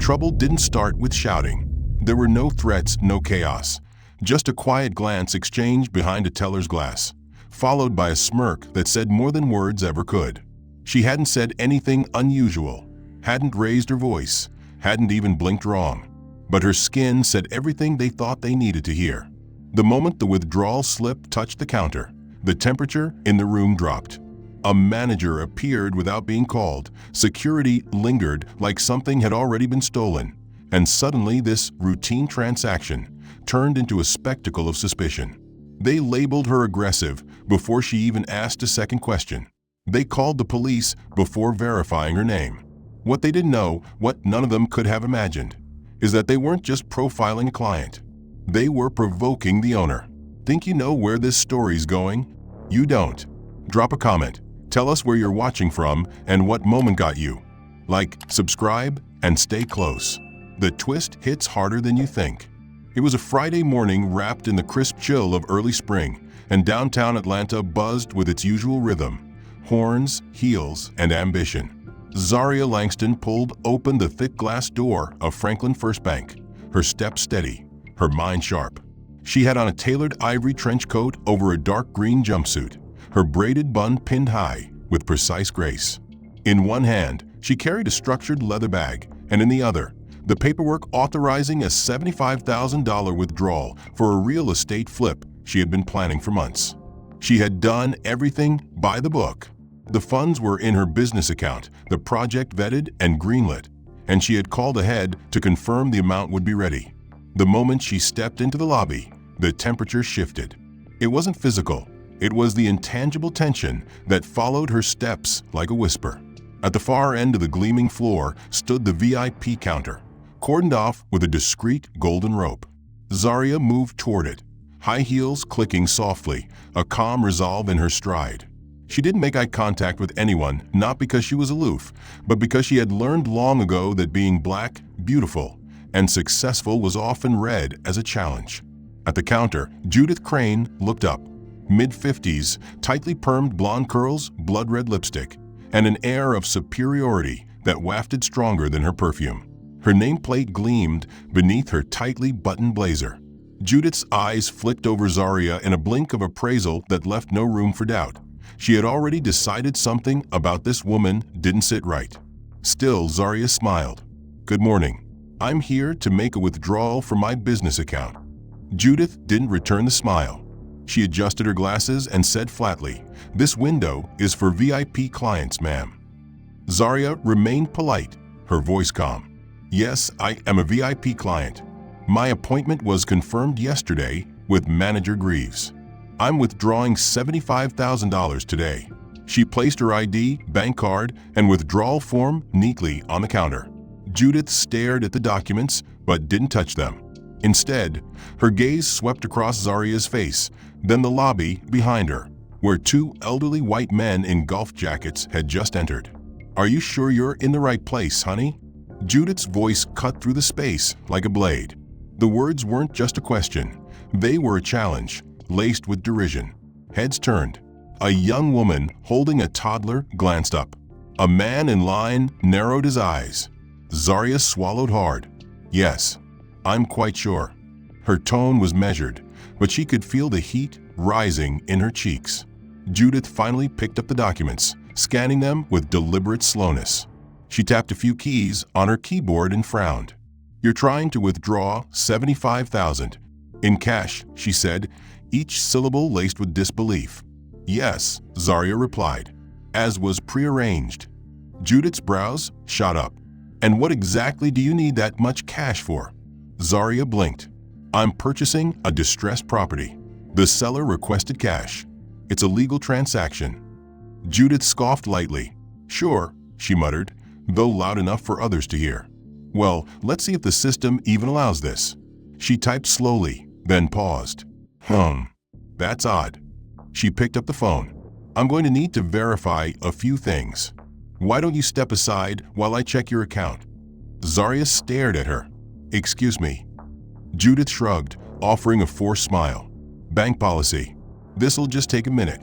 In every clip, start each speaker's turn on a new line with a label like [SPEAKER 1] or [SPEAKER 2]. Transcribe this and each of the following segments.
[SPEAKER 1] trouble didn't start with shouting. There were no threats, no chaos. Just a quiet glance exchanged behind a teller's glass, followed by a smirk that said more than words ever could. She hadn't said anything unusual, hadn't raised her voice, hadn't even blinked wrong. But her skin said everything they thought they needed to hear. The moment the withdrawal slip touched the counter, the temperature in the room dropped. A manager appeared without being called. Security lingered like something had already been stolen. And suddenly this routine transaction turned into a spectacle of suspicion. They labeled her aggressive before she even asked a second question. They called the police before verifying her name. What they didn't know, what none of them could have imagined, is that they weren't just profiling a client. They were provoking the owner. Think you know where this story's going? You don't. Drop a comment. Tell us where you're watching from and what moment got you. Like, subscribe, and stay close. The twist hits harder than you think. It was a Friday morning wrapped in the crisp chill of early spring, and downtown Atlanta buzzed with its usual rhythm: horns, heels, and ambition. Zaria Langston pulled open the thick glass door of Franklin First Bank, her step steady, her mind sharp. She had on a tailored ivory trench coat over a dark green jumpsuit, her braided bun pinned high with precise grace. In one hand, she carried a structured leather bag, and in the other, the paperwork authorizing a $75,000 withdrawal for a real estate flip she had been planning for months. She had done everything by the book. The funds were in her business account, the project vetted and greenlit, and she had called ahead to confirm the amount would be ready. The moment she stepped into the lobby, the temperature shifted. It wasn't physical. It was the intangible tension that followed her steps like a whisper. At the far end of the gleaming floor stood the VIP counter, cordoned off with a discreet golden rope. Zaria moved toward it, high heels clicking softly, a calm resolve in her stride. She didn't make eye contact with anyone, not because she was aloof, but because she had learned long ago that being black, beautiful, and successful was often read as a challenge. At the counter, Judith Crane looked up, mid-50s, tightly permed blonde curls, blood-red lipstick, and an air of superiority that wafted stronger than her perfume. Her nameplate gleamed beneath her tightly buttoned blazer. Judith's eyes flicked over Zaria in a blink of appraisal that left no room for doubt. She had already decided something about this woman didn't sit right. Still, Zaria smiled. "Good morning. I'm here to make a withdrawal from my business account." Judith didn't return the smile. She adjusted her glasses and said flatly, "This window is for VIP clients, ma'am." Zaria remained polite, her voice calm. "Yes, I am a VIP client. My appointment was confirmed yesterday with Manager Greaves. I'm withdrawing $75,000 today." She placed her ID, bank card, and withdrawal form neatly on the counter. Judith stared at the documents but didn't touch them. Instead, her gaze swept across Zaria's face, then the lobby behind her, where two elderly white men in golf jackets had just entered. "Are you sure you're in the right place, honey?" Judith's voice cut through the space like a blade. The words weren't just a question. They were a challenge, laced with derision. Heads turned. A young woman holding a toddler glanced up. A man in line narrowed his eyes. Zaria swallowed hard. "Yes, I'm quite sure." Her tone was measured, but she could feel the heat rising in her cheeks. Judith finally picked up the documents, scanning them with deliberate slowness. She tapped a few keys on her keyboard and frowned. "You're trying to withdraw $75,000. In cash," she said, each syllable laced with disbelief. "Yes," Zaria replied, as was prearranged. Judith's brows shot up. "And what exactly do you need that much cash for?" Zaria blinked. "I'm purchasing a distressed property. The seller requested cash. It's a legal transaction." Judith scoffed lightly. "Sure," she muttered, though loud enough for others to hear. "Well, let's see if the system even allows this." She typed slowly, then paused. That's odd." She picked up the phone. "I'm going to need to verify a few things. Why don't you step aside while I check your account?" Zaria stared at her. "Excuse me." Judith shrugged, offering a forced smile. "Bank policy. This'll just take a minute."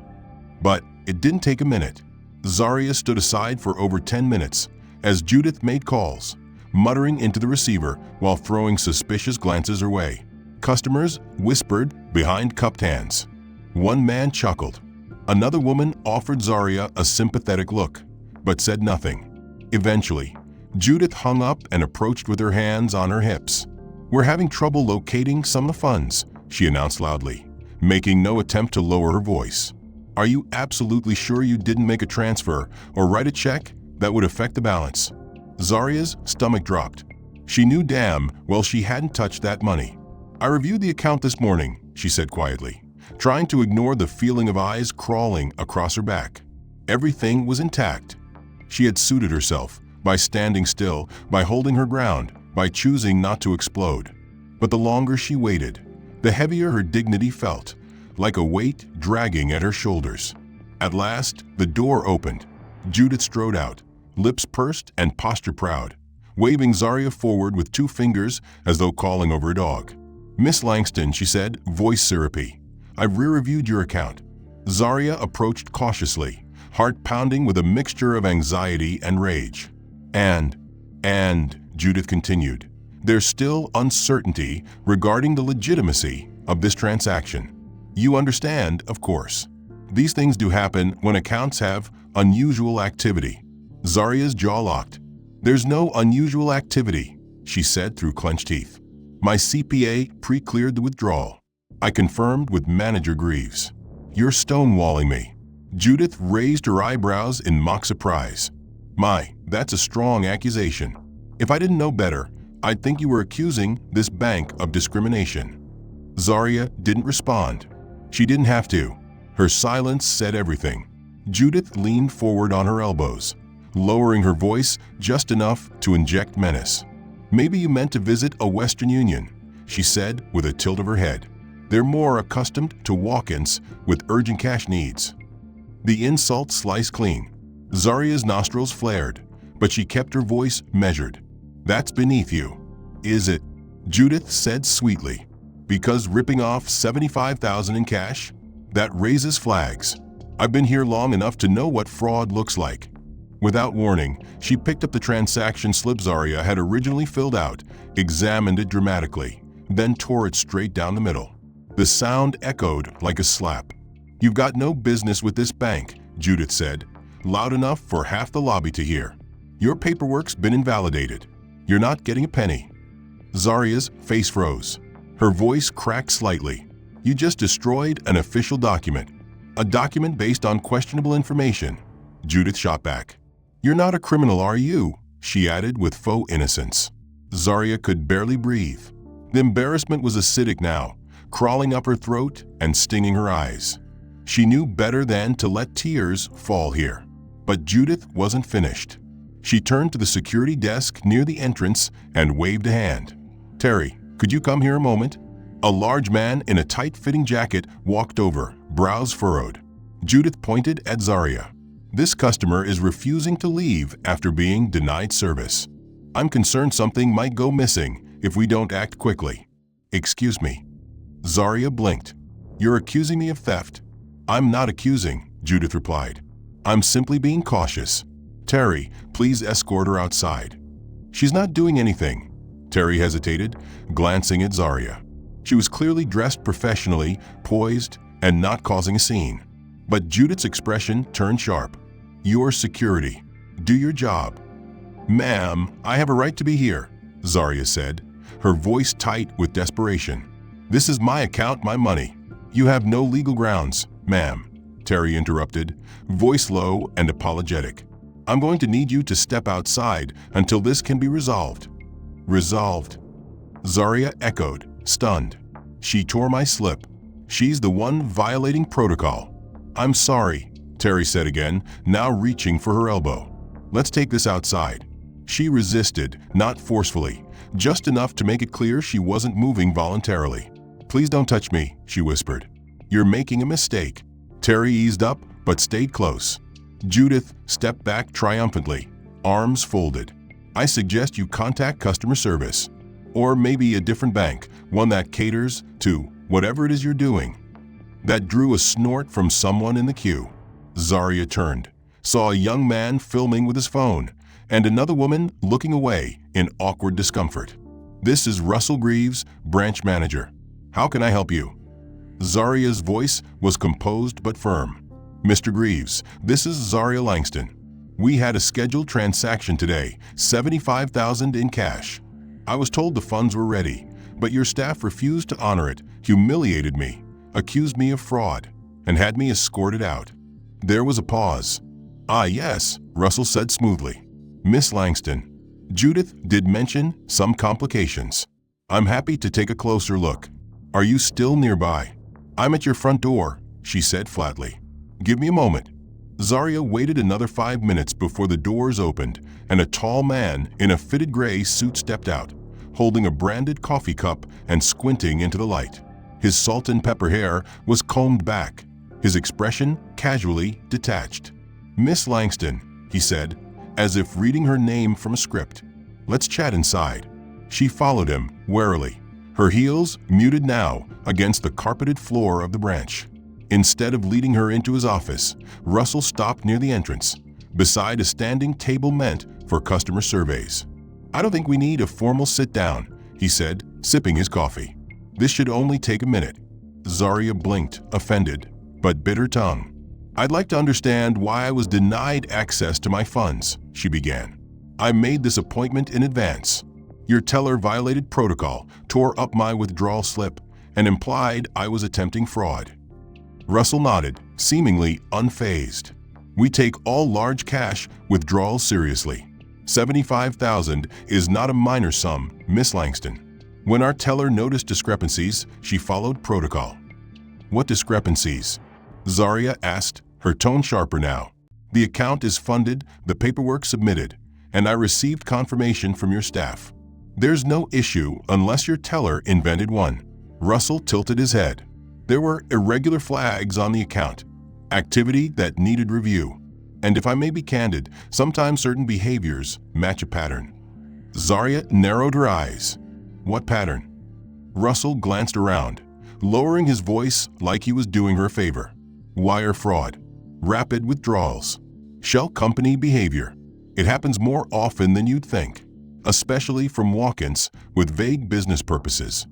[SPEAKER 1] But it didn't take a minute. Zaria stood aside for over 10 minutes as Judith made calls, muttering into the receiver while throwing suspicious glances her way. Customers whispered behind cupped hands. One man chuckled. Another woman offered Zaria a sympathetic look, but said nothing. Eventually, Judith hung up and approached with her hands on her hips. "We're having trouble locating some of the funds," she announced loudly, making no attempt to lower her voice. "Are you absolutely sure you didn't make a transfer or write a check that would affect the balance?" Zaria's stomach dropped. She knew damn well she hadn't touched that money. "I reviewed the account this morning," she said quietly, trying to ignore the feeling of eyes crawling across her back. Everything was intact. She had suited herself by standing still, by holding her ground, by choosing not to explode. But the longer she waited, the heavier her dignity felt, like a weight dragging at her shoulders. At last, the door opened. Judith strode out, lips pursed and posture proud, waving Zaria forward with two fingers as though calling over a dog. "Miss Langston," she said, voice syrupy, "I've re-reviewed your account." Zaria approached cautiously, heart pounding with a mixture of anxiety and rage. And, Judith continued, "there's still uncertainty regarding the legitimacy of this transaction. You understand, of course. These things do happen when accounts have unusual activity." Zaria's jaw locked. "There's no unusual activity," she said through clenched teeth. "My CPA pre-cleared the withdrawal. I confirmed with Manager Greaves." "You're stonewalling me." Judith raised her eyebrows in mock surprise. "My, that's a strong accusation. If I didn't know better, I'd think you were accusing this bank of discrimination." Zaria didn't respond. She didn't have to. Her silence said everything. Judith leaned forward on her elbows, lowering her voice just enough to inject menace. "Maybe you meant to visit a Western Union," she said with a tilt of her head. "They're more accustomed to walk-ins with urgent cash needs." The insult sliced clean. Zaria's nostrils flared, but she kept her voice measured. "That's beneath you." "Is it?" Judith said sweetly. "Because ripping off $75,000 in cash? That raises flags. I've been here long enough to know what fraud looks like." Without warning, she picked up the transaction slip Zaria had originally filled out, examined it dramatically, then tore it straight down the middle. The sound echoed like a slap. "You've got no business with this bank," Judith said, loud enough for half the lobby to hear. "Your paperwork's been invalidated. You're not getting a penny." Zaria's face froze. Her voice cracked slightly. "You just destroyed an official document. A document based on questionable information." Judith shot back. "You're not a criminal, are you?" she added with faux innocence. Zaria could barely breathe. The embarrassment was acidic now, crawling up her throat and stinging her eyes. She knew better than to let tears fall here. But Judith wasn't finished. She turned to the security desk near the entrance and waved a hand. "Terry, could you come here a moment?" A large man in a tight-fitting jacket walked over, brows furrowed. Judith pointed at Zaria. "This customer is refusing to leave after being denied service. I'm concerned something might go missing if we don't act quickly." "Excuse me." Zaria blinked. "You're accusing me of theft?" "I'm not accusing," Judith replied. "I'm simply being cautious. Terry, please escort her outside." "She's not doing anything." Terry hesitated, glancing at Zaria. She was clearly dressed professionally, poised, and not causing a scene. But Judith's expression turned sharp. "Your security. Do your job." "Ma'am, I have a right to be here," Zaria said, her voice tight with desperation. "This is my account, my money." "You have no legal grounds, ma'am," Terry interrupted, voice low and apologetic. "I'm going to need you to step outside until this can be resolved." "Resolved?" Zaria echoed, stunned. "She tore my slip. She's the one violating protocol." "I'm sorry," Terry said again, now reaching for her elbow. "Let's take this outside." She resisted, not forcefully, just enough to make it clear she wasn't moving voluntarily. "Please don't touch me," she whispered. "You're making a mistake." Terry eased up, but stayed close. Judith stepped back triumphantly, arms folded. "I suggest you contact customer service. Or maybe a different bank, one that caters to whatever it is you're doing." That drew a snort from someone in the queue. Zaria turned, saw a young man filming with his phone, and another woman looking away in awkward discomfort. "This is Russell Greaves, branch manager. How can I help you?" Zaria's voice was composed but firm. "Mr. Greaves, this is Zaria Langston. We had a scheduled transaction today, $75,000 in cash. I was told the funds were ready, but your staff refused to honor it, humiliated me, accused me of fraud, and had me escorted out." There was a pause. "Ah, yes," Russell said smoothly. "Miss Langston, Judith did mention some complications. I'm happy to take a closer look. Are you still nearby?" "I'm at your front door," she said flatly. "Give me a moment." Zaria waited another 5 minutes before the doors opened, and a tall man in a fitted gray suit stepped out, holding a branded coffee cup and squinting into the light. His salt and pepper hair was combed back, his expression casually detached. "Miss Langston," he said, as if reading her name from a script. "Let's chat inside." She followed him warily, her heels muted now against the carpeted floor of the branch. Instead of leading her into his office, Russell stopped near the entrance, beside a standing table meant for customer surveys. "I don't think we need a formal sit-down," he said, sipping his coffee. "This should only take a minute." Zaria blinked, offended, but bit her tongue. "I'd like to understand why I was denied access to my funds," she began. "I made this appointment in advance. Your teller violated protocol, tore up my withdrawal slip, and implied I was attempting fraud." Russell nodded, seemingly unfazed. "We take all large cash withdrawals seriously. $75,000 is not a minor sum, Miss Langston." When our teller noticed discrepancies, she followed protocol. "What discrepancies?" Zaria asked, her tone sharper now. "The account is funded, the paperwork submitted, and I received confirmation from your staff. There's no issue unless your teller invented one." Russell tilted his head. There were irregular flags on the account, activity that needed review. And if I may be candid, sometimes certain behaviors match a pattern. Zaria narrowed her eyes. "What pattern?" Russell glanced around, lowering his voice like he was doing her a favor. "Wire fraud, rapid withdrawals, shell company behavior. It happens more often than you'd think, especially from walk-ins with vague business purposes."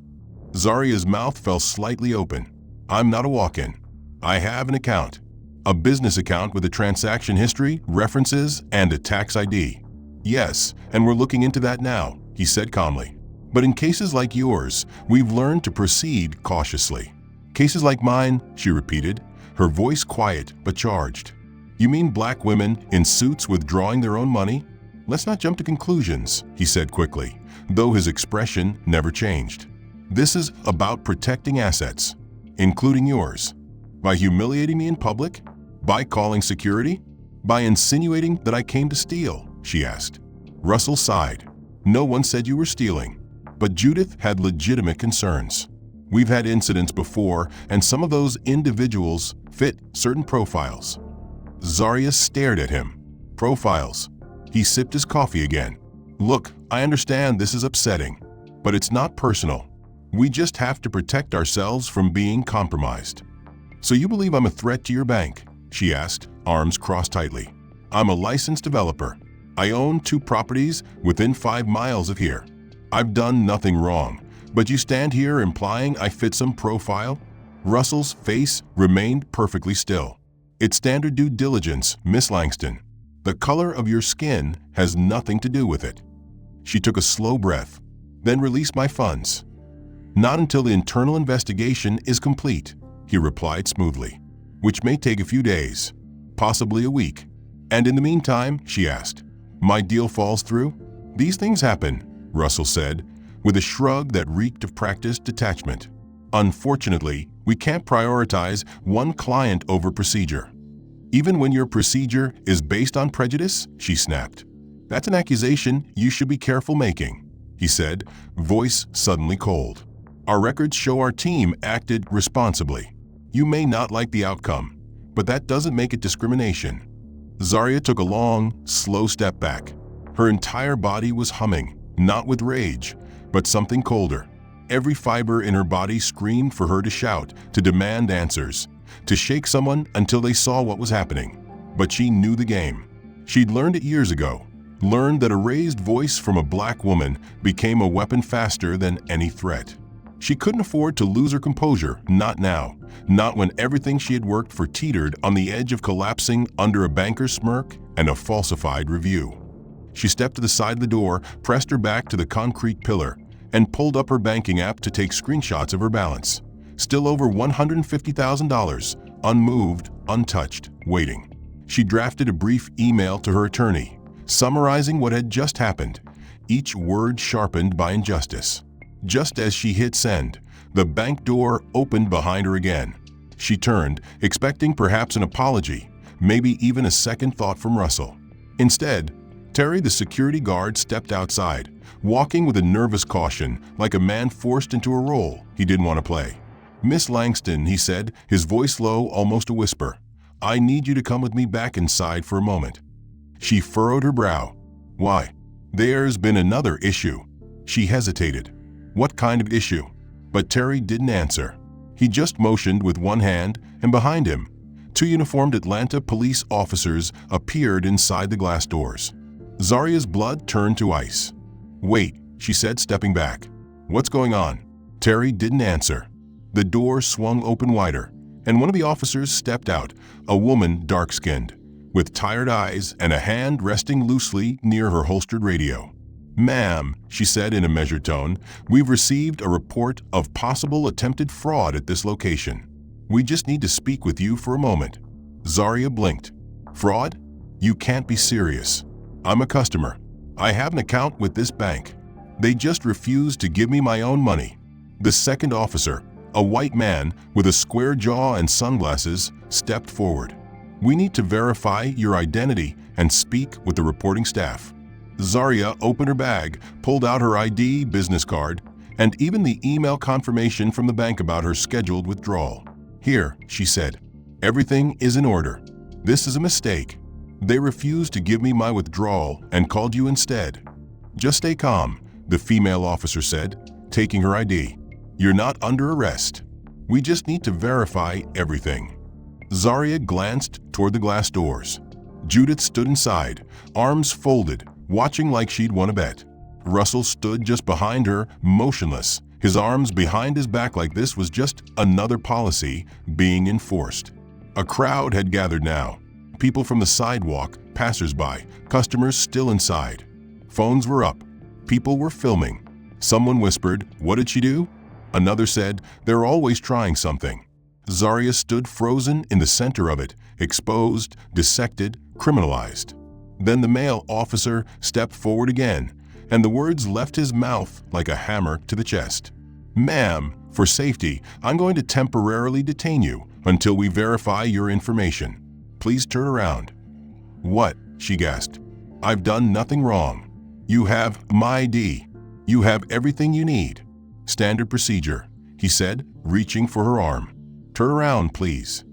[SPEAKER 1] Zaria's mouth fell slightly open. "I'm not a walk-in. I have an account. A business account with a transaction history, references, and a tax ID." "Yes, and we're looking into that now," he said calmly. "But in cases like yours, we've learned to proceed cautiously." "Cases like mine," she repeated, her voice quiet but charged. "You mean black women in suits withdrawing their own money?" "Let's not jump to conclusions," he said quickly, though his expression never changed. "This is about protecting assets, including yours. By humiliating me in public? By calling security? By insinuating that I came to steal?" she asked. Russell sighed. "No one said you were stealing, but Judith had legitimate concerns. We've had incidents before, and some of those individuals fit certain profiles." Zaria stared at him. "Profiles?" He sipped his coffee again. "Look, I understand this is upsetting, but it's not personal. We just have to protect ourselves from being compromised." "So you believe I'm a threat to your bank?" she asked, arms crossed tightly. "I'm a licensed developer. I own 2 properties within 5 miles of here. I've done nothing wrong, but you stand here implying I fit some profile?" Russell's face remained perfectly still. "It's standard due diligence, Miss Langston. The color of your skin has nothing to do with it." She took a slow breath, then released my funds. "Not until the internal investigation is complete," he replied smoothly, "which may take a few days, possibly a week." "And in the meantime," she asked, "my deal falls through?" "These things happen," Russell said, with a shrug that reeked of practiced detachment. "Unfortunately, we can't prioritize one client over procedure." "Even when your procedure is based on prejudice?" she snapped. "That's an accusation you should be careful making," he said, voice suddenly cold. "Our records show our team acted responsibly. You may not like the outcome, but that doesn't make it discrimination." Zaria took a long, slow step back. Her entire body was humming, not with rage, but something colder. Every fiber in her body screamed for her to shout, to demand answers, to shake someone until they saw what was happening. But she knew the game. She'd learned it years ago. learned that a raised voice from a black woman became a weapon faster than any threat. She couldn't afford to lose her composure, not now, not when everything she had worked for teetered on the edge of collapsing under a banker's smirk and a falsified review. She stepped to the side of the door, pressed her back to the concrete pillar, and pulled up her banking app to take screenshots of her balance. Still over $150,000, unmoved, untouched, waiting. She drafted a brief email to her attorney, summarizing what had just happened, each word sharpened by injustice. Just as she hit send, the bank door opened behind her again. She turned, expecting perhaps an apology, maybe even a second thought from Russell. Instead, Terry, the security guard, stepped outside, walking with a nervous caution, like a man forced into a role he didn't want to play. "Miss Langston," he said, his voice low, almost a whisper, "I need you to come with me back inside for a moment." She furrowed her brow. "Why?" "There's been another issue." She hesitated. What kind of issue? But Terry didn't answer. He just motioned with one hand, and behind him, two uniformed Atlanta police officers appeared inside the glass doors. Zaria's blood turned to ice. "Wait," she said, stepping back. "What's going on?" Terry didn't answer. The door swung open wider, and one of the officers stepped out, a woman dark-skinned, with tired eyes and a hand resting loosely near her holstered radio. "Ma'am," she said in a measured tone, "we've received a report of possible attempted fraud at this location. We just need to speak with you for a moment." Zaria blinked. "Fraud? You can't be serious. I'm a customer. I have an account with this bank. They just refused to give me my own money." The second officer, a white man with a square jaw and sunglasses, stepped forward. "We need to verify your identity and speak with the reporting staff." Zaria opened her bag, pulled out her ID, business card, and even the email confirmation from the bank about her scheduled withdrawal. "Here," she said. "Everything is in order. This is a mistake. They refused to give me my withdrawal and called you instead." "Just stay calm," the female officer said, taking her ID. "You're not under arrest. We just need to verify everything." Zaria glanced toward the glass doors. Judith stood inside, arms folded, watching like she'd won a bet. Russell stood just behind her, motionless, his arms behind his back like this was just another policy being enforced. A crowd had gathered now. People from the sidewalk, passers-by, customers still inside. Phones were up. People were filming. Someone whispered, "What did she do?" Another said, "They're always trying something." Zaria stood frozen in the center of it, exposed, dissected, criminalized. Then the male officer stepped forward again, and the words left his mouth like a hammer to the chest. "Ma'am, for safety, I'm going to temporarily detain you until we verify your information. Please turn around." "What?" she gasped. "I've done nothing wrong. You have my ID. You have everything you need." "Standard procedure," he said, reaching for her arm. "Turn around, please."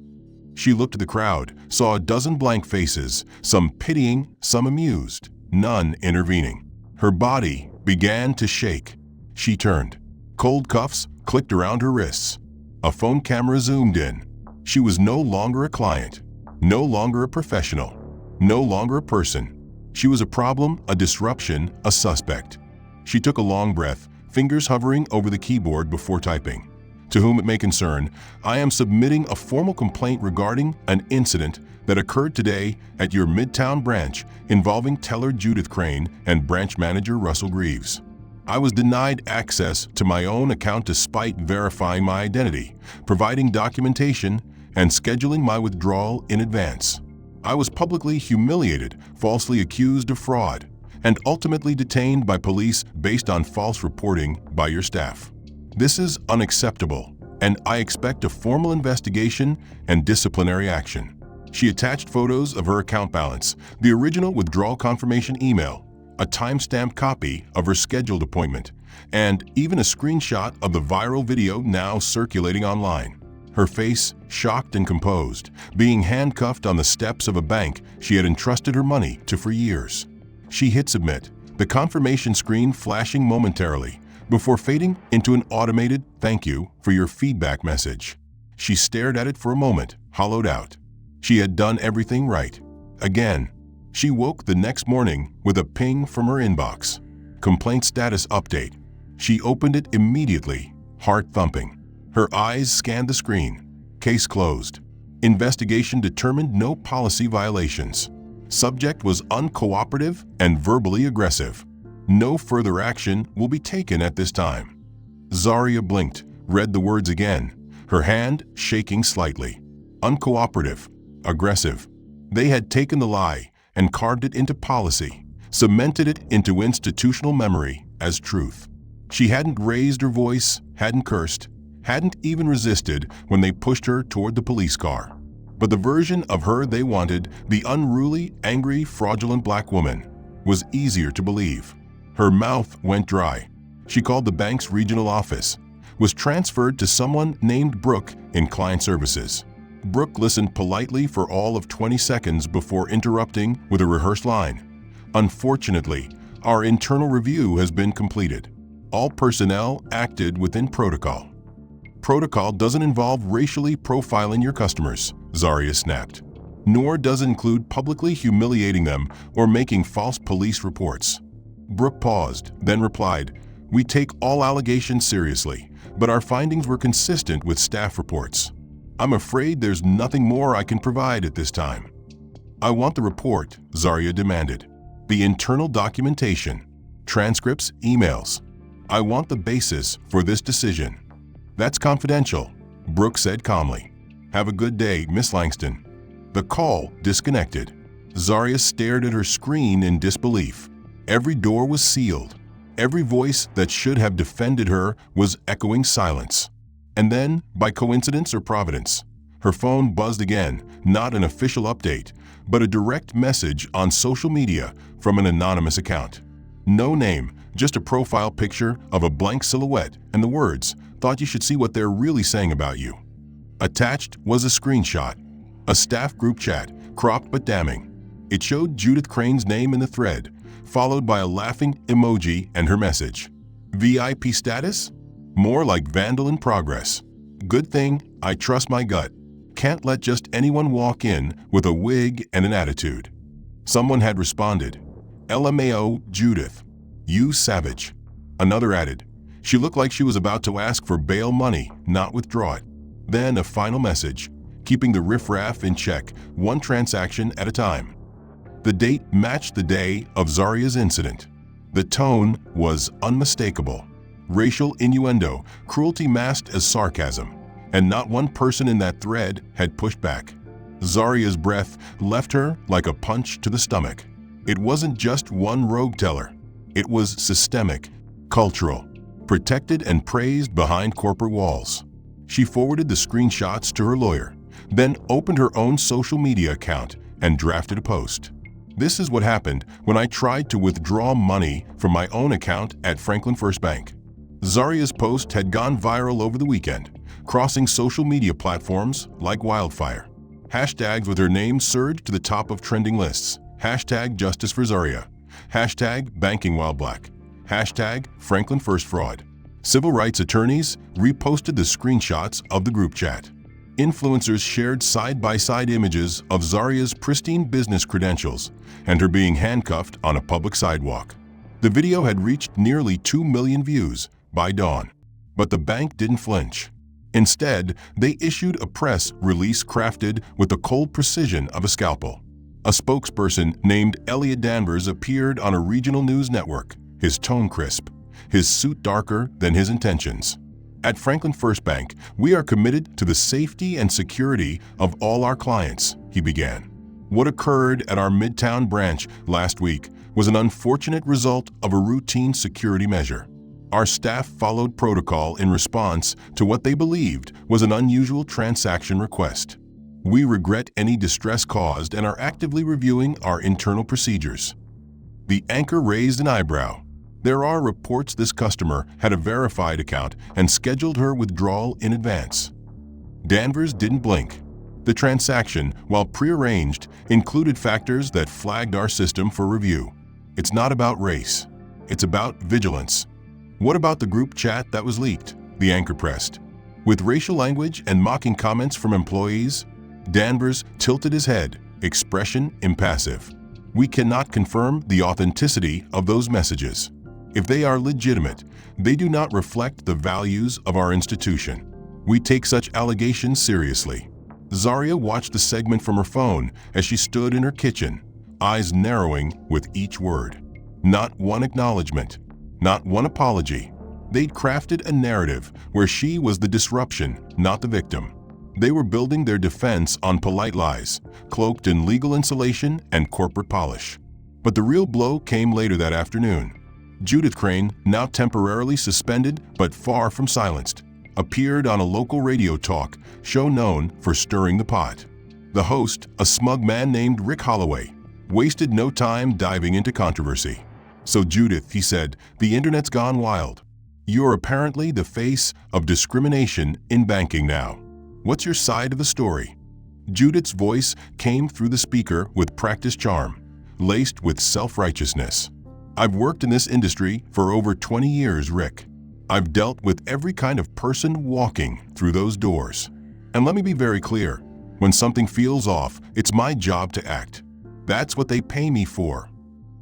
[SPEAKER 1] She looked at the crowd, saw a dozen blank faces, some pitying, some amused, none intervening. Her body began to shake. She turned. Cold cuffs clicked around her wrists. A phone camera zoomed in. She was no longer a client, no longer a professional, no longer a person. She was a problem, a disruption, a suspect. She took a long breath, fingers hovering over the keyboard before typing. "To whom it may concern, I am submitting a formal complaint regarding an incident that occurred today at your Midtown branch involving teller Judith Crane and branch manager Russell Greaves. I was denied access to my own account despite verifying my identity, providing documentation, and scheduling my withdrawal in advance. I was publicly humiliated, falsely accused of fraud, and ultimately detained by police based on false reporting by your staff. This is unacceptable, and I expect a formal investigation and disciplinary action." She attached photos of her account balance, the original withdrawal confirmation email, a time-stamped copy of her scheduled appointment, and even a screenshot of the viral video now circulating online. Her face shocked and composed, being handcuffed on the steps of a bank she had entrusted her money to for years. She hit submit, the confirmation screen flashing momentarily, before fading into an automated "thank you for your feedback" message. She stared at it for a moment, hollowed out. She had done everything right. Again. She woke the next morning with a ping from her inbox. Complaint status update. She opened it immediately, heart thumping. Her eyes scanned the screen. Case closed. Investigation determined no policy violations. Subject was uncooperative and verbally aggressive. No further action will be taken at this time. Zaria blinked, read the words again, her hand shaking slightly. Uncooperative, aggressive. They had taken the lie and carved it into policy, cemented it into institutional memory as truth. She hadn't raised her voice, hadn't cursed, hadn't even resisted when they pushed her toward the police car. But the version of her they wanted, the unruly, angry, fraudulent black woman, was easier to believe. Her mouth went dry. She called the bank's regional office, was transferred to someone named Brooke in client services. Brooke listened politely for all of 20 seconds before interrupting with a rehearsed line. Unfortunately, our internal review has been completed. All personnel acted within protocol. Protocol doesn't involve racially profiling your customers, Zaria snapped. Nor does it include publicly humiliating them or making false police reports. Brooke paused, then replied, "We take all allegations seriously, but our findings were consistent with staff reports. I'm afraid there's nothing more I can provide at this time." "I want the report," Zaria demanded. "The internal documentation, transcripts, emails. I want the basis for this decision." "That's confidential," Brooke said calmly. "Have a good day, Miss Langston." The call disconnected. Zaria stared at her screen in disbelief. Every door was sealed. Every voice that should have defended her was echoing silence. And then, by coincidence or providence, her phone buzzed again, not an official update, but a direct message on social media from an anonymous account. No name, just a profile picture of a blank silhouette and the words, "Thought you should see what they're really saying about you." Attached was a screenshot, a staff group chat, cropped but damning. It showed Judith Crane's name in the thread, followed by a laughing emoji and her message. VIP status? More like vandal in progress. Good thing I trust my gut. Can't let just anyone walk in with a wig and an attitude. Someone had responded, "LMAO Judith, you savage." Another added, "She looked like she was about to ask for bail money, not withdraw it." Then a final message, keeping the riffraff in check, one transaction at a time. The date matched the day of Zaria's incident. The tone was unmistakable. Racial innuendo, cruelty masked as sarcasm, and not one person in that thread had pushed back. Zaria's breath left her like a punch to the stomach. It wasn't just one rogue teller. It was systemic, cultural, protected and praised behind corporate walls. She forwarded the screenshots to her lawyer, then opened her own social media account and drafted a post. "This is what happened when I tried to withdraw money from my own account at Franklin First Bank." Zaria's post had gone viral over the weekend, crossing social media platforms like wildfire. Hashtags with her name surged to the top of trending lists. Hashtag Justice for Zaria. Hashtag Banking While Black. Hashtag Franklin First Fraud. Civil rights attorneys reposted the screenshots of the group chat. Influencers shared side-by-side images of Zaria's pristine business credentials and her being handcuffed on a public sidewalk. The video had reached nearly 2 million views by dawn. But the bank didn't flinch. Instead, they issued a press release crafted with the cold precision of a scalpel. A spokesperson named Elliot Danvers appeared on a regional news network, his tone crisp, his suit darker than his intentions. "At Franklin First Bank, we are committed to the safety and security of all our clients," he began. "What occurred at our Midtown branch last week was an unfortunate result of a routine security measure. Our staff followed protocol in response to what they believed was an unusual transaction request. We regret any distress caused and are actively reviewing our internal procedures." The anchor raised an eyebrow. There are reports this customer had a verified account and scheduled her withdrawal in advance. Danvers didn't blink. The transaction, while prearranged, included factors that flagged our system for review. It's not about race. It's about vigilance. "What about the group chat that was leaked?" the anchor pressed. With racial language and mocking comments from employees, Danvers tilted his head, expression impassive. We cannot confirm the authenticity of those messages. If they are legitimate, they do not reflect the values of our institution. We take such allegations seriously." Zaria watched the segment from her phone as she stood in her kitchen, eyes narrowing with each word. Not one acknowledgement, not one apology. They'd crafted a narrative where she was the disruption, not the victim. They were building their defense on polite lies, cloaked in legal insulation and corporate polish. But the real blow came later that afternoon. Judith Crane, now temporarily suspended but far from silenced, appeared on a local radio talk show known for stirring the pot. The host, a smug man named Rick Holloway, wasted no time diving into controversy. "So Judith," he said, "the internet's gone wild. You're apparently the face of discrimination in banking now. What's your side of the story?" Judith's voice came through the speaker with practiced charm, laced with self-righteousness. "I've worked in this industry for over 20 years, Rick. I've dealt with every kind of person walking through those doors. And let me be very clear, when something feels off, it's my job to act. That's what they pay me for."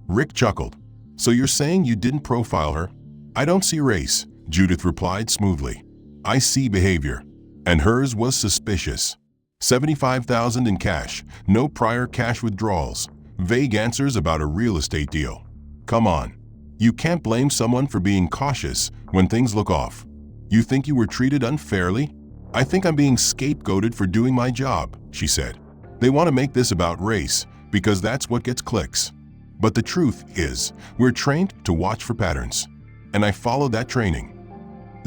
[SPEAKER 1] Rick chuckled. "So you're saying you didn't profile her?" "I don't see race," Judith replied smoothly. "I see behavior. And hers was suspicious. $75,000 in cash, no prior cash withdrawals, vague answers about a real estate deal. Come on. You can't blame someone for being cautious when things look off. You think you were treated unfairly?" "I think I'm being scapegoated for doing my job," she said. "They want to make this about race because that's what gets clicks. But the truth is, we're trained to watch for patterns. And I followed that training."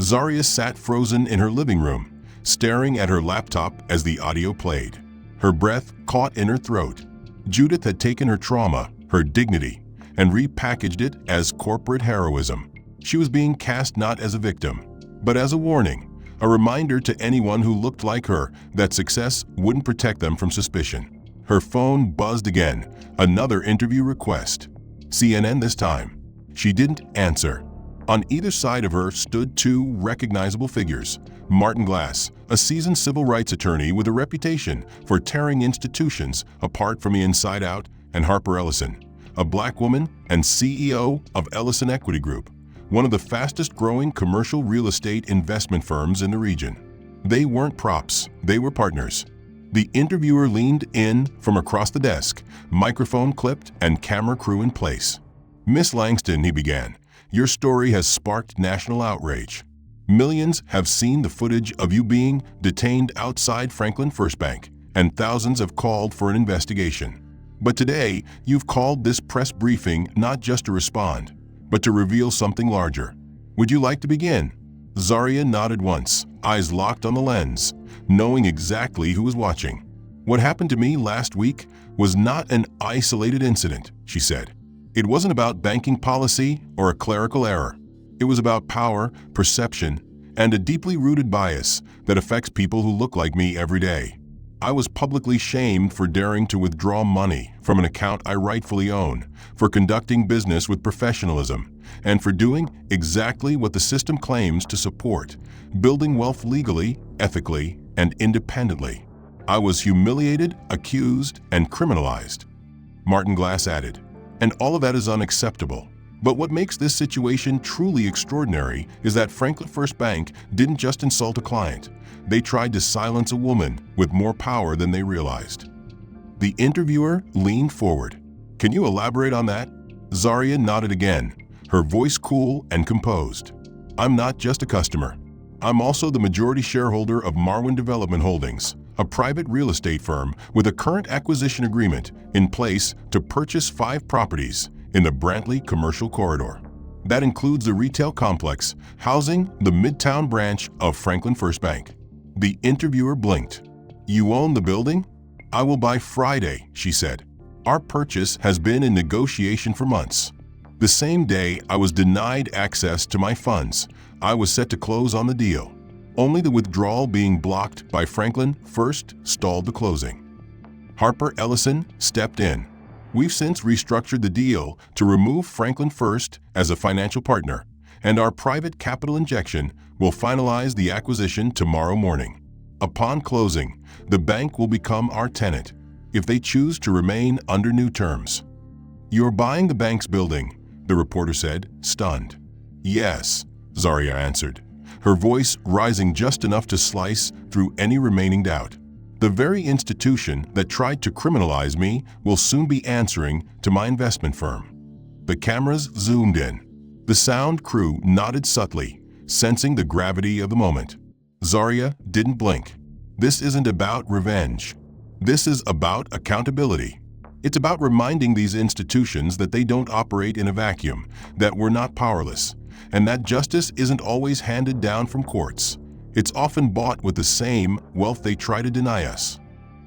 [SPEAKER 1] Zaria sat frozen in her living room, staring at her laptop as the audio played. Her breath caught in her throat. Judith had taken her trauma, her dignity, and repackaged it as corporate heroism. She was being cast not as a victim, but as a warning, a reminder to anyone who looked like her that success wouldn't protect them from suspicion. Her phone buzzed again, another interview request. CNN this time. She didn't answer. On either side of her stood two recognizable figures: Martin Glass, a seasoned civil rights attorney with a reputation for tearing institutions apart from the inside out, and Harper Ellison, a black woman and CEO of Ellison Equity Group, one of the fastest-growing commercial real estate investment firms in the region. They weren't props, they were partners. The interviewer leaned in from across the desk, microphone clipped and camera crew in place. "Miss Langston," he began, "your story has sparked national outrage. Millions have seen the footage of you being detained outside Franklin First Bank, and thousands have called for an investigation. But today, you've called this press briefing not just to respond, but to reveal something larger. Would you like to begin?" Zaria nodded once, eyes locked on the lens, knowing exactly who was watching. "What happened to me last week was not an isolated incident," she said. "It wasn't about banking policy or a clerical error. It was about power, perception, and a deeply rooted bias that affects people who look like me every day. I was publicly shamed for daring to withdraw money from an account I rightfully own, for conducting business with professionalism, and for doing exactly what the system claims to support, building wealth legally, ethically, and independently. I was humiliated, accused, and criminalized." Martin Glass added, "And all of that is unacceptable. But what makes this situation truly extraordinary is that Franklin First Bank didn't just insult a client. They tried to silence a woman with more power than they realized." The interviewer leaned forward. "Can you elaborate on that?" Zaria nodded again, her voice cool and composed. "I'm not just a customer. I'm also the majority shareholder of Marwin Development Holdings, a private real estate firm with a current acquisition agreement in place to purchase 5 properties in the Brantley Commercial Corridor. That includes the retail complex housing the Midtown branch of Franklin First Bank." The interviewer blinked. "You own the building?" "I will by Friday," she said. "Our purchase has been in negotiation for months. The same day I was denied access to my funds, I was set to close on the deal. Only the withdrawal being blocked by Franklin First stalled the closing. Harper Ellison stepped in. We've since restructured the deal to remove Franklin First as a financial partner, and our private capital injection will finalize the acquisition tomorrow morning. Upon closing, the bank will become our tenant, if they choose to remain under new terms." "You're buying the bank's building," the reporter said, stunned. "Yes," Zarya answered, her voice rising just enough to slice through any remaining doubt. "The very institution that tried to criminalize me will soon be answering to my investment firm." The cameras zoomed in. The sound crew nodded subtly, sensing the gravity of the moment. Zarya didn't blink. This isn't about revenge. This is about accountability. It's about reminding these institutions that they don't operate in a vacuum, that we're not powerless, and that justice isn't always handed down from courts. It's often bought with the same wealth they try to deny us.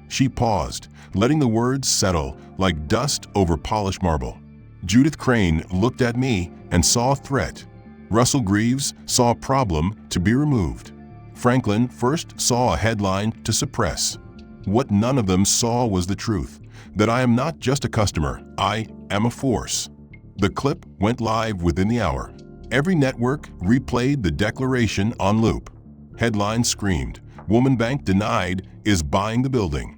[SPEAKER 1] She paused, letting the words settle like dust over polished marble. Judith Crane looked at me and saw a threat. Russell Greaves saw a problem to be removed. Franklin first saw a headline to suppress. What none of them saw was the truth, that I am not just a customer, I am a force. The clip went live within the hour. Every network replayed the declaration on loop. Headlines screamed, "Woman Bank denied is buying the building."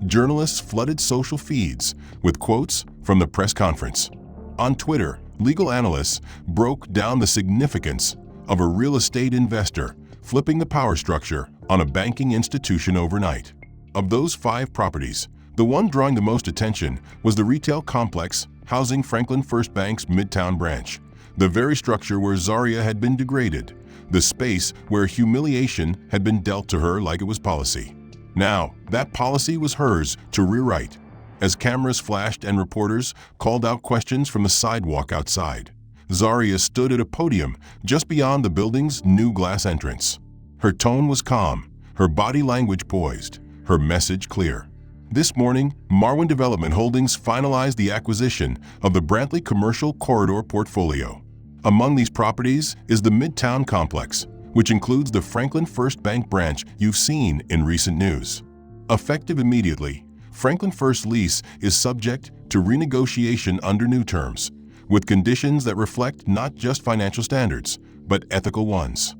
[SPEAKER 1] Journalists flooded social feeds with quotes from the press conference. On Twitter, legal analysts broke down the significance of a real estate investor flipping the power structure on a banking institution overnight. Of those 5 properties, the one drawing the most attention was the retail complex housing Franklin First Bank's Midtown branch, the very structure where Zarya had been degraded, the space where humiliation had been dealt to her like it was policy. Now, that policy was hers to rewrite. As cameras flashed and reporters called out questions from the sidewalk outside, Zarya stood at a podium just beyond the building's new glass entrance. Her tone was calm, her body language poised, her message clear. This morning, Marwin Development Holdings finalized the acquisition of the Brantley Commercial Corridor portfolio. Among these properties is the Midtown Complex, which includes the Franklin First Bank branch you've seen in recent news. Effective immediately, Franklin First lease is subject to renegotiation under new terms, with conditions that reflect not just financial standards, but ethical ones.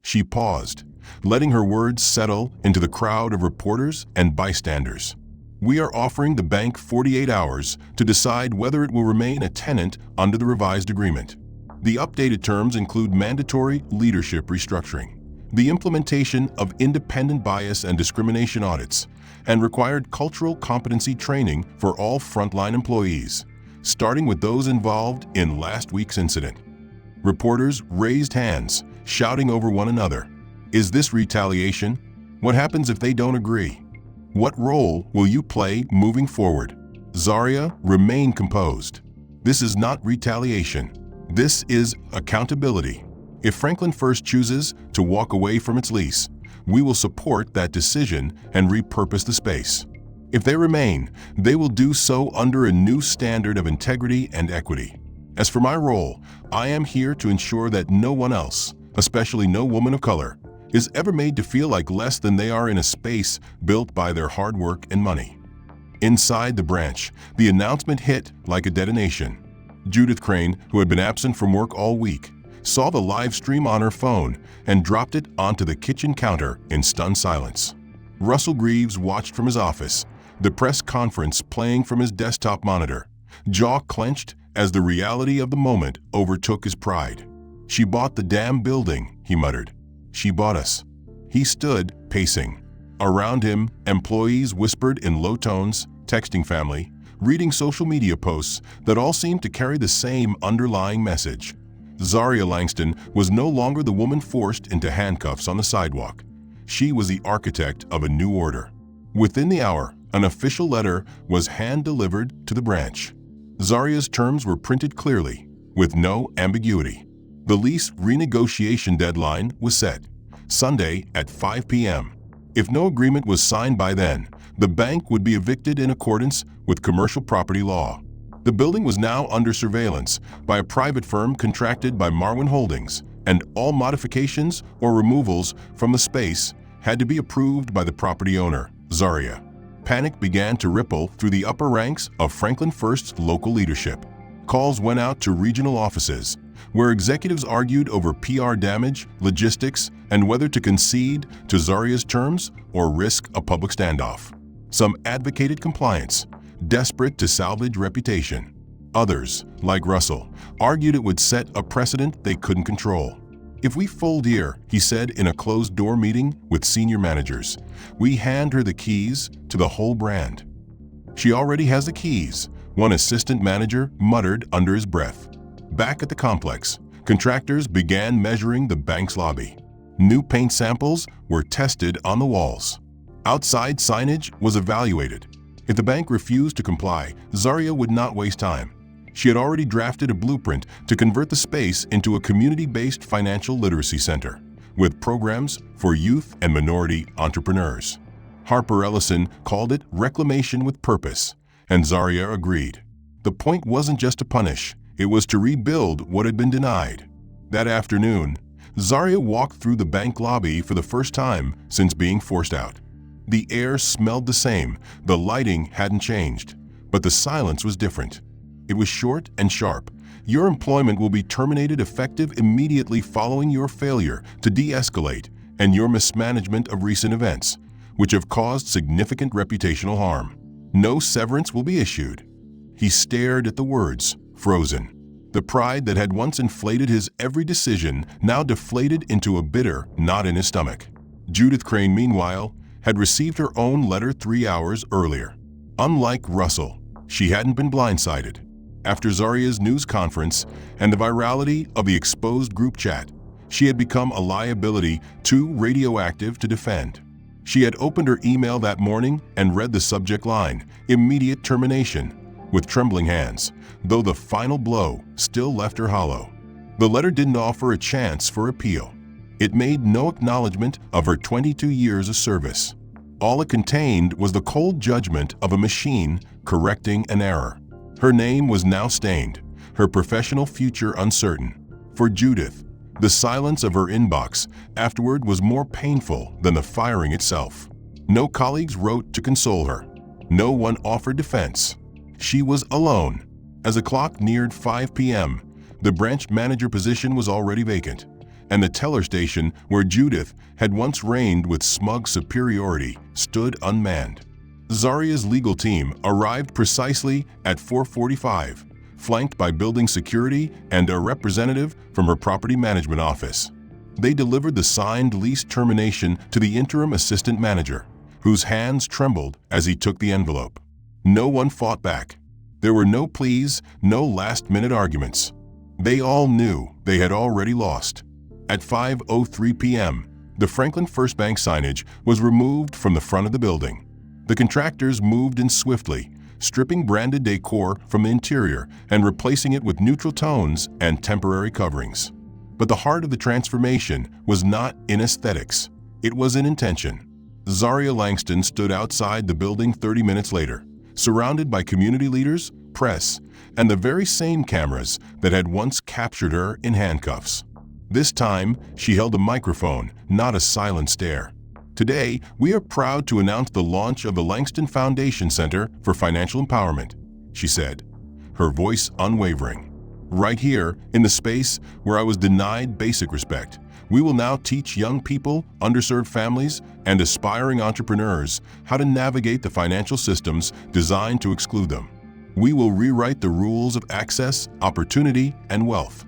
[SPEAKER 1] She paused, letting her words settle into the crowd of reporters and bystanders. "We are offering the bank 48 hours to decide whether it will remain a tenant under the revised agreement. The updated terms include mandatory leadership restructuring, the implementation of independent bias and discrimination audits, and required cultural competency training for all frontline employees, starting with those involved in last week's incident." Reporters raised hands, shouting over one another. Is this retaliation? What happens if they don't agree? What role will you play moving forward? Zarya remained composed. This is not retaliation. This is accountability. If Franklin First chooses to walk away from its lease, we will support that decision and repurpose the space. If they remain, they will do so under a new standard of integrity and equity. As for my role, I am here to ensure that no one else, especially no woman of color, is ever made to feel like less than they are in a space built by their hard work and money. Inside the branch, the announcement hit like a detonation. Judith Crane, who had been absent from work all week, saw the live stream on her phone and dropped it onto the kitchen counter in stunned silence. Russell Greaves watched from his office, the press conference playing from his desktop monitor, jaw clenched as the reality of the moment overtook his pride. "She bought the damn building," he muttered. "She bought us." He stood, pacing. Around him, employees whispered in low tones, texting family, reading social media posts that all seemed to carry the same underlying message. Zarya Langston was no longer the woman forced into handcuffs on the sidewalk. She was the architect of a new order. Within the hour, an official letter was hand-delivered to the branch. Zarya's terms were printed clearly, with no ambiguity. The lease renegotiation deadline was set, Sunday at 5 p.m. If no agreement was signed by then, the bank would be evicted in accordance with commercial property law. The building was now under surveillance by a private firm contracted by Marwin Holdings, and all modifications or removals from the space had to be approved by the property owner, Zarya. Panic began to ripple through the upper ranks of Franklin First's local leadership. Calls went out to regional offices, where executives argued over PR damage, logistics, and whether to concede to Zarya's terms or risk a public standoff. Some advocated compliance, desperate to salvage reputation. Others, like Russell, argued it would set a precedent they couldn't control. "If we fold here," he said in a closed-door meeting with senior managers, "we hand her the keys to the whole brand." "She already has the keys," one assistant manager muttered under his breath. Back at the complex, contractors began measuring the bank's lobby. New paint samples were tested on the walls. Outside signage was evaluated. If the bank refused to comply, Zaria would not waste time. She had already drafted a blueprint to convert the space into a community-based financial literacy center, with programs for youth and minority entrepreneurs. Harper Ellison called it reclamation with purpose, and Zaria agreed. The point wasn't just to punish, it was to rebuild what had been denied. That afternoon, Zaria walked through the bank lobby for the first time since being forced out. The air smelled the same, the lighting hadn't changed, but the silence was different. It was short and sharp. "Your employment will be terminated effective immediately following your failure to de-escalate and your mismanagement of recent events, which have caused significant reputational harm. No severance will be issued." He stared at the words, frozen. The pride that had once inflated his every decision now deflated into a bitter knot in his stomach. Judith Crane, meanwhile, had received her own letter 3 hours earlier. Unlike Russell, she hadn't been blindsided. After Zaria's news conference and the virality of the exposed group chat, she had become a liability too radioactive to defend. She had opened her email that morning and read the subject line, "Immediate termination," with trembling hands, though the final blow still left her hollow. The letter didn't offer a chance for appeal. It made no acknowledgement of her 22 years of service. All it contained was the cold judgment of a machine correcting an error. Her name was now stained, her professional future uncertain. For Judith, the silence of her inbox afterward was more painful than the firing itself. No colleagues wrote to console her. No one offered defense. She was alone. As the clock neared 5 p.m., the branch manager position was already vacant, and the teller station where Judith had once reigned with smug superiority stood unmanned. Zaria's legal team arrived precisely at 4:45, flanked by building security and a representative from her property management office. They delivered the signed lease termination to the interim assistant manager, whose hands trembled as he took the envelope. No one fought back. There were no pleas, no last-minute arguments. They all knew they had already lost. At 5:03 p.m., the Franklin First Bank signage was removed from the front of the building. The contractors moved in swiftly, stripping branded decor from the interior and replacing it with neutral tones and temporary coverings. But the heart of the transformation was not in aesthetics. It was in intention. Zaria Langston stood outside the building 30 minutes later, surrounded by community leaders, press, and the very same cameras that had once captured her in handcuffs. This time, she held a microphone, not a silent stare. "Today, we are proud to announce the launch of the Langston Foundation Center for Financial Empowerment," she said, her voice unwavering. "Right here, in the space where I was denied basic respect, we will now teach young people, underserved families, and aspiring entrepreneurs how to navigate the financial systems designed to exclude them. We will rewrite the rules of access, opportunity, and wealth."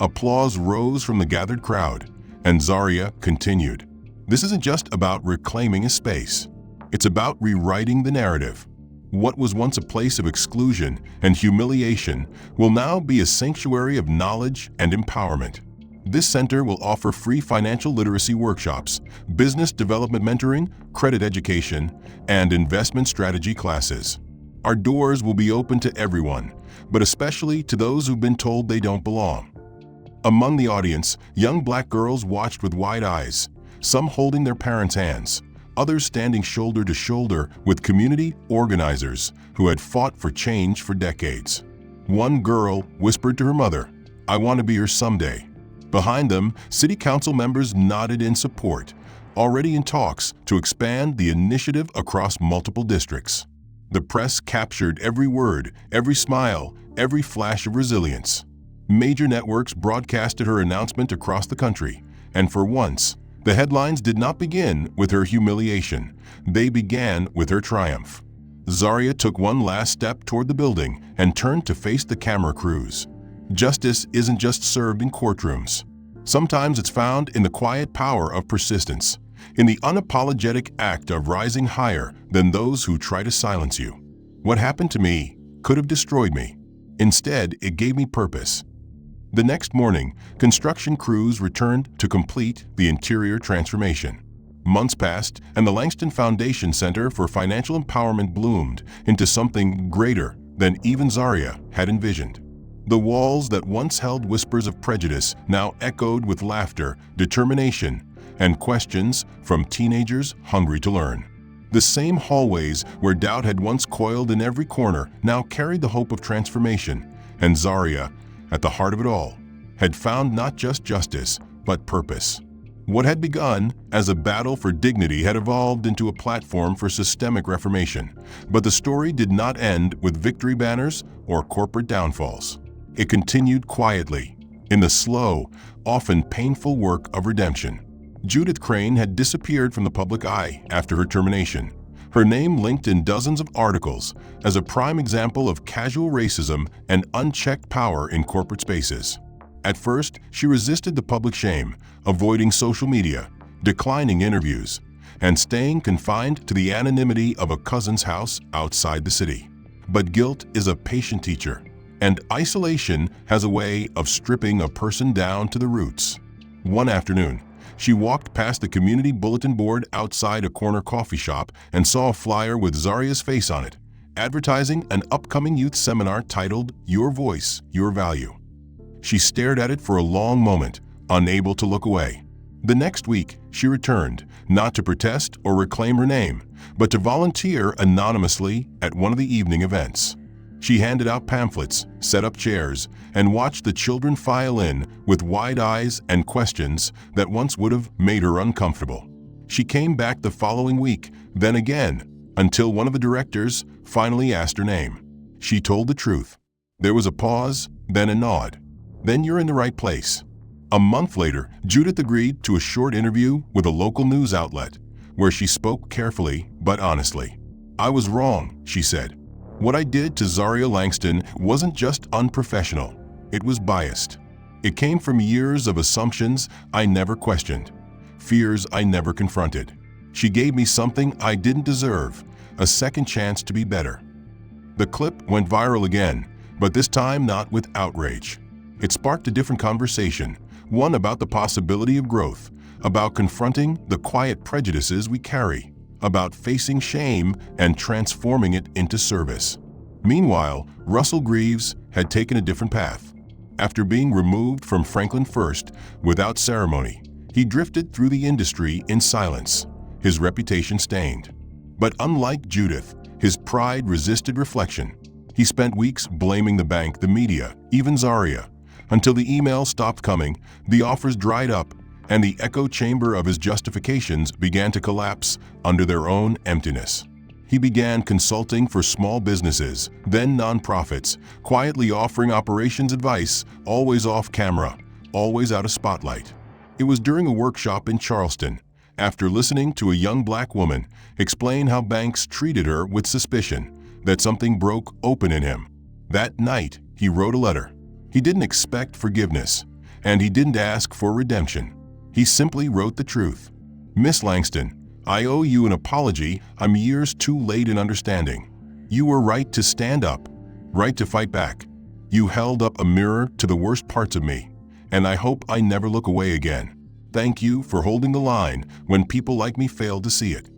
[SPEAKER 1] Applause rose from the gathered crowd, and Zaria continued. "This isn't just about reclaiming a space. It's about rewriting the narrative. What was once a place of exclusion and humiliation will now be a sanctuary of knowledge and empowerment. This center will offer free financial literacy workshops, business development mentoring, credit education, and investment strategy classes. Our doors will be open to everyone, but especially to those who've been told they don't belong." Among the audience, young black girls watched with wide eyes, some holding their parents' hands, others standing shoulder to shoulder with community organizers who had fought for change for decades. One girl whispered to her mother, "I want to be her someday." Behind them, city council members nodded in support, already in talks to expand the initiative across multiple districts. The press captured every word, every smile, every flash of resilience. Major networks broadcasted her announcement across the country, and for once, the headlines did not begin with her humiliation. They began with her triumph. Zarya took one last step toward the building and turned to face the camera crews. Justice isn't just served in courtrooms. Sometimes it's found in the quiet power of persistence, in the unapologetic act of rising higher than those who try to silence you. What happened to me could have destroyed me. Instead, it gave me purpose. The next morning, construction crews returned to complete the interior transformation. Months passed, and the Langston Foundation Center for Financial Empowerment bloomed into something greater than even Zarya had envisioned. The walls that once held whispers of prejudice now echoed with laughter, determination, and questions from teenagers hungry to learn. The same hallways where doubt had once coiled in every corner now carried the hope of transformation, and Zarya, at the heart of it all, had found not just justice, but purpose. What had begun as a battle for dignity had evolved into a platform for systemic reformation, but the story did not end with victory banners or corporate downfalls. It continued quietly, in the slow, often painful work of redemption. Judith Crane had disappeared from the public eye after her termination, her name linked in dozens of articles as a prime example of casual racism and unchecked power in corporate spaces. At first, she resisted the public shame, avoiding social media, declining interviews, and staying confined to the anonymity of a cousin's house outside the city. But guilt is a patient teacher, and isolation has a way of stripping a person down to the roots. One afternoon, she walked past the community bulletin board outside a corner coffee shop and saw a flyer with Zarya's face on it, advertising an upcoming youth seminar titled "Your Voice, Your Value." She stared at it for a long moment, unable to look away. The next week, she returned, not to protest or reclaim her name, but to volunteer anonymously at one of the evening events. She handed out pamphlets, set up chairs, and watched the children file in with wide eyes and questions that once would have made her uncomfortable. She came back the following week, then again, until one of the directors finally asked her name. She told the truth. There was a pause, then a nod. Then you're in the right place. A month later, Judith agreed to a short interview with a local news outlet, where she spoke carefully but honestly. "I was wrong," she said. "What I did to Zarya Langston wasn't just unprofessional, it was biased. It came from years of assumptions I never questioned, fears I never confronted. She gave me something I didn't deserve, a second chance to be better." The clip went viral again, but this time not with outrage. It sparked a different conversation, one about the possibility of growth, about confronting the quiet prejudices we carry, about facing shame and transforming it into service. Meanwhile, Russell Greaves had taken a different path. After being removed from Franklin First without ceremony, he drifted through the industry in silence, his reputation stained. But unlike Judith, his pride resisted reflection. He spent weeks blaming the bank, the media, even Zarya, until the emails stopped coming, the offers dried up, and the echo chamber of his justifications began to collapse under their own emptiness. He began consulting for small businesses, then nonprofits, quietly offering operations advice, always off camera, always out of spotlight. It was during a workshop in Charleston, after listening to a young black woman explain how banks treated her with suspicion, that something broke open in him. That night, he wrote a letter. He didn't expect forgiveness, and he didn't ask for redemption. He simply wrote the truth. "Miss Langston, I owe you an apology I'm years too late in understanding. You were right to stand up, right to fight back. You held up a mirror to the worst parts of me, and I hope I never look away again. Thank you for holding the line when people like me failed to see it."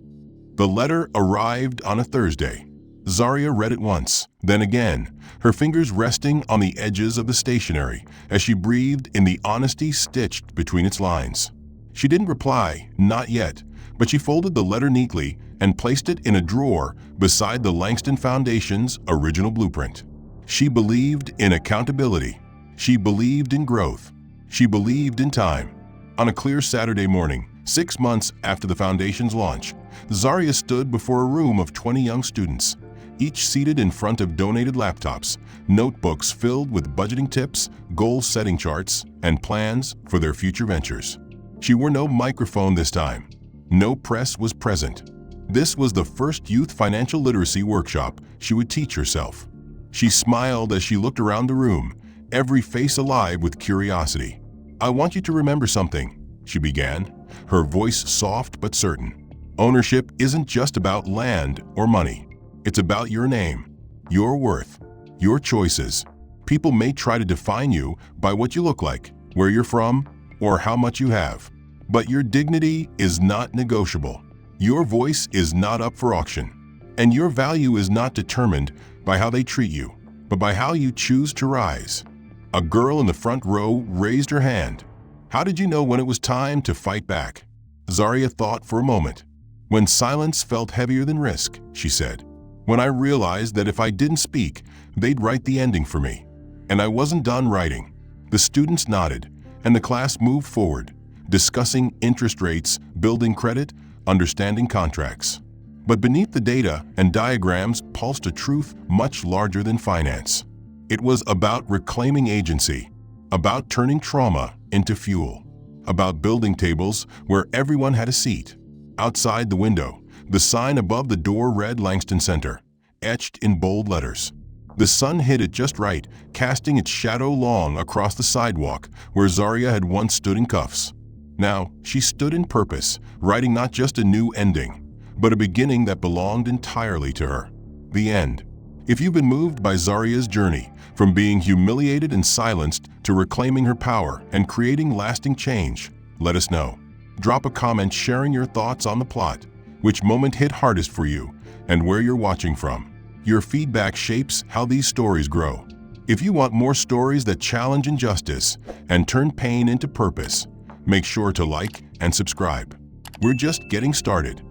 [SPEAKER 1] The letter arrived on a Thursday. Zarya read it once, then again, her fingers resting on the edges of the stationery as she breathed in the honesty stitched between its lines. She didn't reply, not yet, but she folded the letter neatly and placed it in a drawer beside the Langston Foundation's original blueprint. She believed in accountability. She believed in growth. She believed in time. On a clear Saturday morning, 6 months after the Foundation's launch, Zarya stood before a room of 20 young students, each seated in front of donated laptops, notebooks filled with budgeting tips, goal-setting charts, and plans for their future ventures. She wore no microphone this time. No press was present. This was the first youth financial literacy workshop she would teach herself. She smiled as she looked around the room, every face alive with curiosity. "I want you to remember something," she began, her voice soft but certain. "Ownership isn't just about land or money. It's about your name, your worth, your choices. People may try to define you by what you look like, where you're from, or how much you have. But your dignity is not negotiable. Your voice is not up for auction. And your value is not determined by how they treat you, but by how you choose to rise." A girl in the front row raised her hand. "How did you know when it was time to fight back?" Zaria thought for a moment. "When silence felt heavier than risk," she said. "When I realized that if I didn't speak, they'd write the ending for me. And I wasn't done writing." The students nodded, and the class moved forward, discussing interest rates, building credit, understanding contracts. But beneath the data and diagrams pulsed a truth much larger than finance. It was about reclaiming agency, about turning trauma into fuel, about building tables where everyone had a seat. Outside the window, the sign above the door read Langston Center, etched in bold letters. The sun hit it just right, casting its shadow long across the sidewalk where Zaria had once stood in cuffs. Now, she stood in purpose, writing not just a new ending, but a beginning that belonged entirely to her. The end. If you've been moved by Zaria's journey, from being humiliated and silenced to reclaiming her power and creating lasting change, let us know. Drop a comment sharing your thoughts on the plot, which moment hit hardest for you, and where you're watching from. Your feedback shapes how these stories grow. If you want more stories that challenge injustice and turn pain into purpose, make sure to like and subscribe. We're just getting started.